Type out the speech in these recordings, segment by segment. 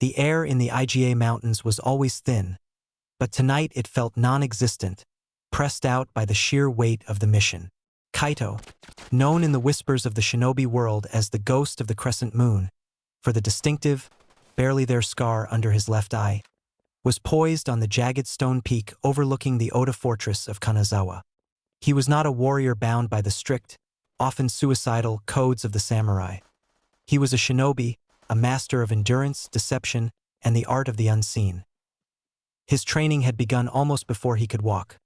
The air in the IGA mountains was always thin, but tonight it felt non-existent, pressed out by the sheer weight of the mission. Kaito, known in the whispers of the shinobi world as the ghost of the crescent moon, for the distinctive, barely there scar under his left eye, was poised on the jagged stone peak overlooking the Oda fortress of Kanazawa. He was not a warrior bound by the strict, often suicidal, codes of the samurai. He was a shinobi, a master of endurance, deception, and the art of the unseen. His training had begun almost before he could walk.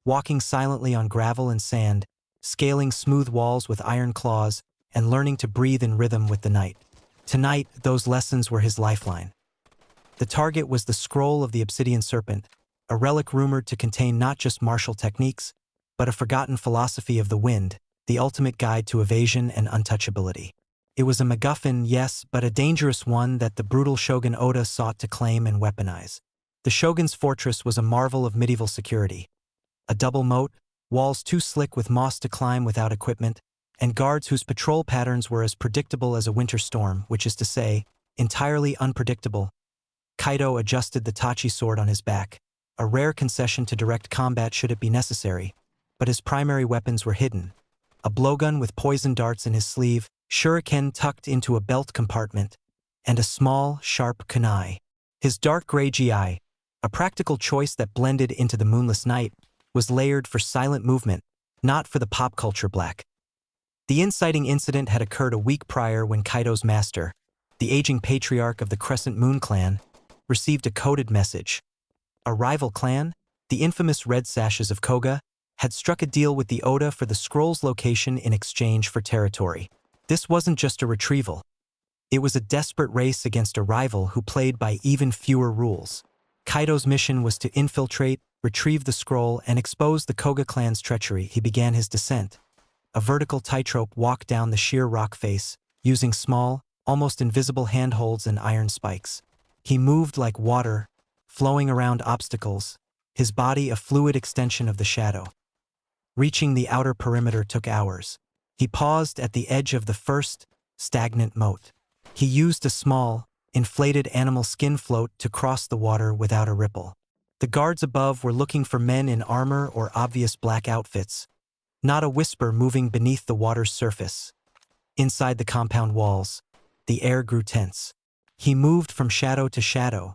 Walking silently on gravel and sand, scaling smooth walls with iron claws, and learning to breathe in rhythm with the night. Tonight, those lessons were his lifeline. The target was the scroll of the obsidian serpent, a relic rumored to contain not just martial techniques, but a forgotten philosophy of the wind, the ultimate guide to evasion and untouchability. It was a MacGuffin, yes, but a dangerous one that the brutal Shogun Oda sought to claim and weaponize. The Shogun's fortress was a marvel of medieval security. A double moat, walls too slick with moss to climb without equipment, and guards whose patrol patterns were as predictable as a winter storm, which is to say, entirely unpredictable. Kaito adjusted the Tachi sword on his back, a rare concession to direct combat should it be necessary, but his primary weapons were hidden. A blowgun with poison darts in his sleeve, shuriken tucked into a belt compartment, and a small, sharp kunai. His dark gray GI, a practical choice that blended into the moonless night, was layered for silent movement, not for the pop culture black. The inciting incident had occurred a week prior when Kaito's master, the aging patriarch of the Crescent Moon clan, received a coded message. A rival clan, the infamous Red Sashes of Koga, had struck a deal with the Oda for the scroll's location in exchange for territory. This wasn't just a retrieval. It was a desperate race against a rival who played by even fewer rules. Kaito's mission was to infiltrate, retrieve the scroll, and expose the Koga clan's treachery. He began his descent, a vertical tightrope walk down the sheer rock face, using small, almost invisible handholds and iron spikes. He moved like water, flowing around obstacles, his body a fluid extension of the shadow. Reaching the outer perimeter took hours. He paused at the edge of the first, stagnant moat. He used a small, inflated animal skin float to cross the water without a ripple. The guards above were looking for men in armor or obvious black outfits, not a whisper moving beneath the water's surface. Inside the compound walls, the air grew tense. He moved from shadow to shadow,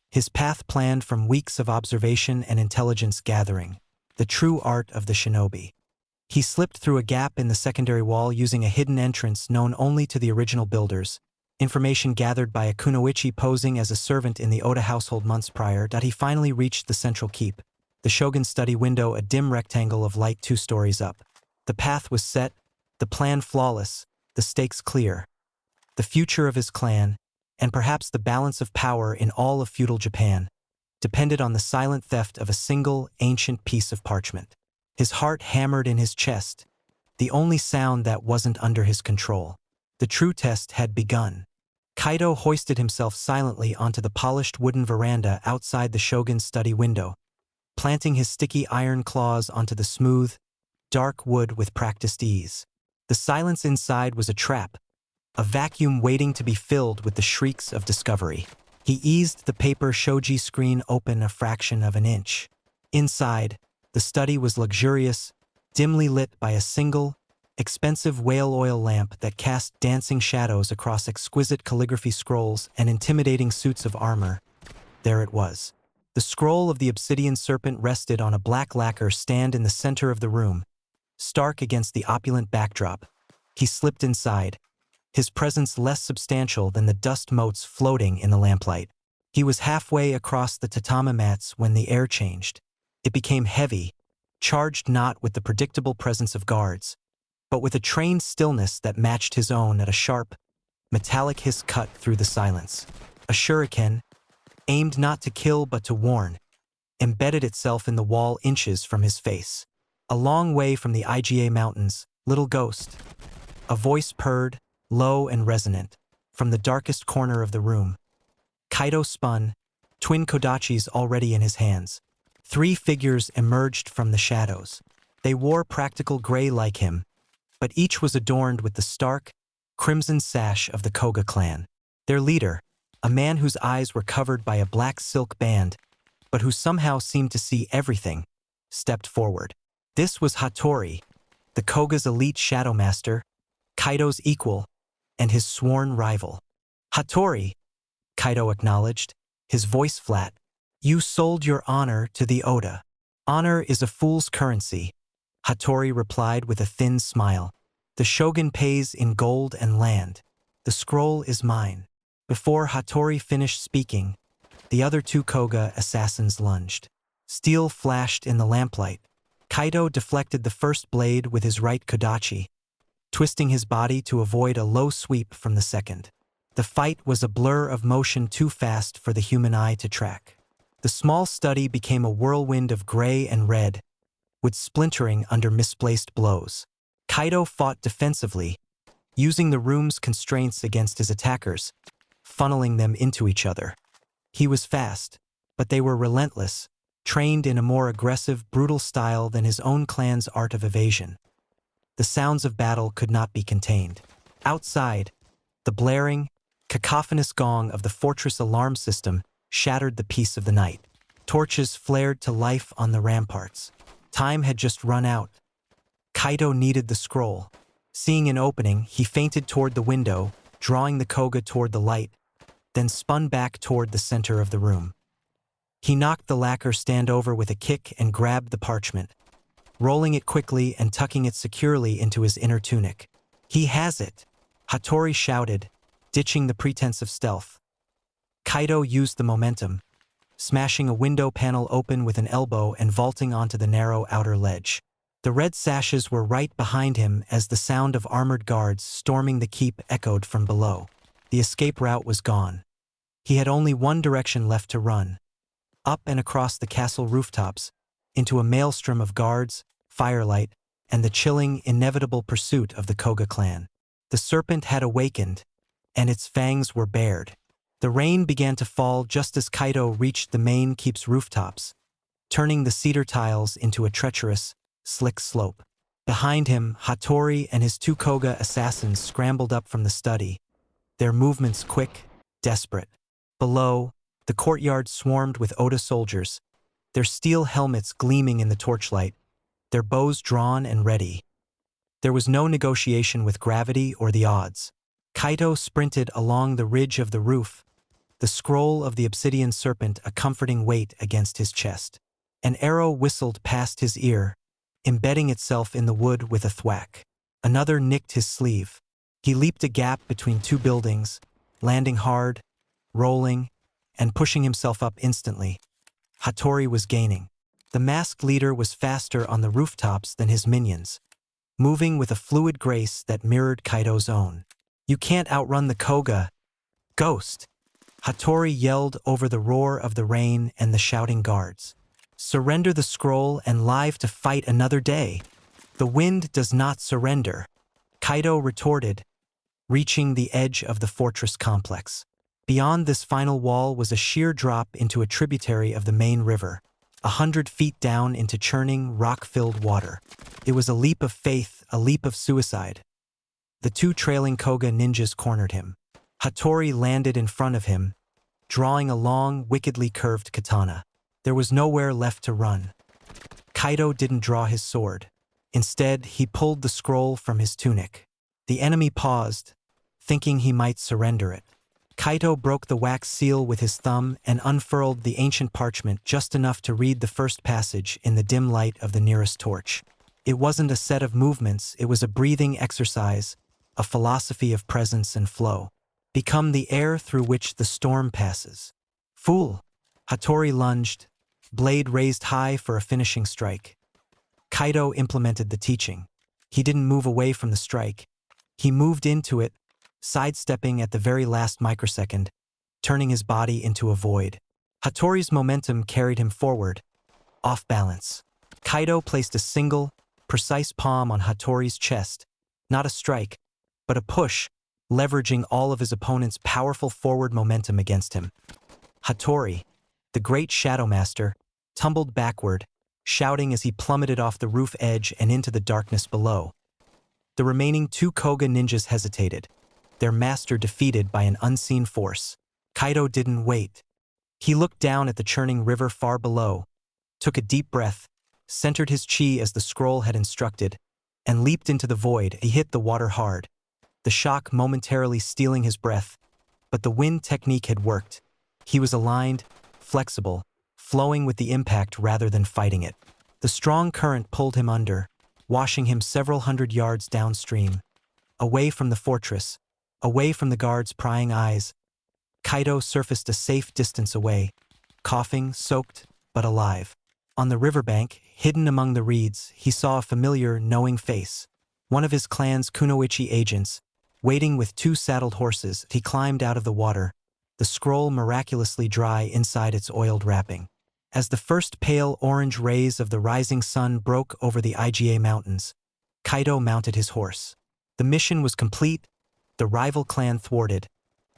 his path planned from weeks of observation and intelligence gathering, the true art of the shinobi. He slipped through a gap in the secondary wall using a hidden entrance known only to the original builders, information gathered by a kunoichi posing as a servant in the Oda household months prior. He finally reached the central keep, the shogun's study window, a dim rectangle of light 2 stories up. The path was set, the plan flawless, the stakes clear. The future of his clan, and perhaps the balance of power in all of feudal Japan, depended on the silent theft of a single, ancient piece of parchment. His heart hammered in his chest, the only sound that wasn't under his control. The true test had begun. Kaito hoisted himself silently onto the polished wooden veranda outside the shogun's study window, planting his sticky iron claws onto the smooth, dark wood with practiced ease. The silence inside was a trap, a vacuum waiting to be filled with the shrieks of discovery. He eased the paper shoji screen open a fraction of an inch. Inside, the study was luxurious, dimly lit by a single, expensive whale oil lamp that cast dancing shadows across exquisite calligraphy scrolls and intimidating suits of armor. There it was. The scroll of the obsidian serpent rested on a black lacquer stand in the center of the room, stark against the opulent backdrop. He slipped inside, his presence less substantial than the dust motes floating in the lamplight. He was halfway across the tatami mats when the air changed. It became heavy, charged not with the predictable presence of guards, but with a trained stillness that matched his own. At a sharp, metallic hiss cut through the silence. A shuriken, aimed not to kill but to warn, embedded itself in the wall inches from his face. A long way from the IGA mountains, little ghost. A voice purred, low and resonant, from the darkest corner of the room. Kaito spun, twin kodachis already in his hands. 3 figures emerged from the shadows. They wore practical gray like him, but each was adorned with the stark, crimson sash of the Koga clan. Their leader, a man whose eyes were covered by a black silk band, but who somehow seemed to see everything, stepped forward. This was Hattori, the Koga's elite shadow master, Kaido's equal, and his sworn rival. Hattori, Kaido acknowledged, his voice flat. You sold your honor to the Oda. Honor is a fool's currency, Hattori replied with a thin smile. The shogun pays in gold and land. The scroll is mine. Before Hattori finished speaking, the other two Koga assassins lunged. Steel flashed in the lamplight. Kaido deflected the first blade with his right kodachi, twisting his body to avoid a low sweep from the second. The fight was a blur of motion too fast for the human eye to track. The small study became a whirlwind of gray and red, with splintering under misplaced blows. Kaido fought defensively, using the room's constraints against his attackers, funneling them into each other. He was fast, but they were relentless, trained in a more aggressive, brutal style than his own clan's art of evasion. The sounds of battle could not be contained. Outside, the blaring, cacophonous gong of the fortress alarm system shattered the peace of the night. Torches flared to life on the ramparts. Time had just run out. Kaido needed the scroll. Seeing an opening, he feinted toward the window, drawing the Koga toward the light, then spun back toward the center of the room. He knocked the lacquer stand over with a kick and grabbed the parchment, rolling it quickly and tucking it securely into his inner tunic. He has it, Hattori shouted, ditching the pretense of stealth. Kaido used the momentum, smashing a window panel open with an elbow and vaulting onto the narrow outer ledge. The red sashes were right behind him as the sound of armored guards storming the keep echoed from below. The escape route was gone. He had only one direction left to run, up and across the castle rooftops, into a maelstrom of guards, firelight, and the chilling, inevitable pursuit of the Koga clan. The serpent had awakened, and its fangs were bared. The rain began to fall just as Kaido reached the main keep's rooftops, turning the cedar tiles into a treacherous, slick slope. Behind him, Hattori and his two Koga assassins scrambled up from the study, their movements quick, desperate. Below, the courtyard swarmed with Oda soldiers, their steel helmets gleaming in the torchlight, their bows drawn and ready. There was no negotiation with gravity or the odds. Kaido sprinted along the ridge of the roof, the scroll of the obsidian serpent a comforting weight against his chest. An arrow whistled past his ear, embedding itself in the wood with a thwack. Another nicked his sleeve. He leaped a gap between two buildings, landing hard, rolling, and pushing himself up instantly. Hattori was gaining. The masked leader was faster on the rooftops than his minions, moving with a fluid grace that mirrored Kaido's own. You can't outrun the Koga, Ghost! Hattori yelled over the roar of the rain and the shouting guards. Surrender the scroll and live to fight another day. The wind does not surrender, Kaido retorted, reaching the edge of the fortress complex. Beyond this final wall was a sheer drop into a tributary of the main river, 100 feet down into churning, rock-filled water. It was a leap of faith, a leap of suicide. The two trailing Koga ninjas cornered him. Hattori landed in front of him, drawing a long, wickedly curved katana. There was nowhere left to run. Kaido didn't draw his sword. Instead, he pulled the scroll from his tunic. The enemy paused, thinking he might surrender it. Kaido broke the wax seal with his thumb and unfurled the ancient parchment just enough to read the first passage in the dim light of the nearest torch. It wasn't a set of movements, it was a breathing exercise, a philosophy of presence and flow. Become the air through which the storm passes. Fool! Hattori lunged, blade raised high for a finishing strike. Kaido implemented the teaching. He didn't move away from the strike. He moved into it, sidestepping at the very last microsecond, turning his body into a void. Hattori's momentum carried him forward, off balance. Kaido placed a single, precise palm on Hattori's chest, not a strike, but a push, leveraging all of his opponent's powerful forward momentum against him. Hattori, the great Shadow Master, tumbled backward, shouting as he plummeted off the roof edge and into the darkness below. The remaining two Koga ninjas hesitated, their master defeated by an unseen force. Kaido didn't wait. He looked down at the churning river far below, took a deep breath, centered his chi as the scroll had instructed, and leaped into the void. He hit the water hard, the shock momentarily stealing his breath, but the wind technique had worked. He was aligned, flexible, flowing with the impact rather than fighting it. The strong current pulled him under, washing him several hundred yards downstream, away from the fortress, away from the guards' prying eyes. Kaido surfaced a safe distance away, coughing, soaked, but alive. On the riverbank, hidden among the reeds, he saw a familiar, knowing face. One of his clan's Kunoichi agents, waiting with 2 saddled horses. He climbed out of the water, the scroll miraculously dry inside its oiled wrapping. As the first pale orange rays of the rising sun broke over the Iga Mountains, Kaido mounted his horse. The mission was complete, the rival clan thwarted,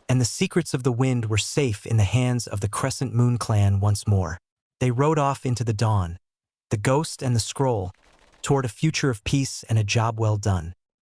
and the secrets of the wind were safe in the hands of the Crescent Moon clan once more. They rode off into the dawn, the ghost and the scroll, toward a future of peace and a job well done.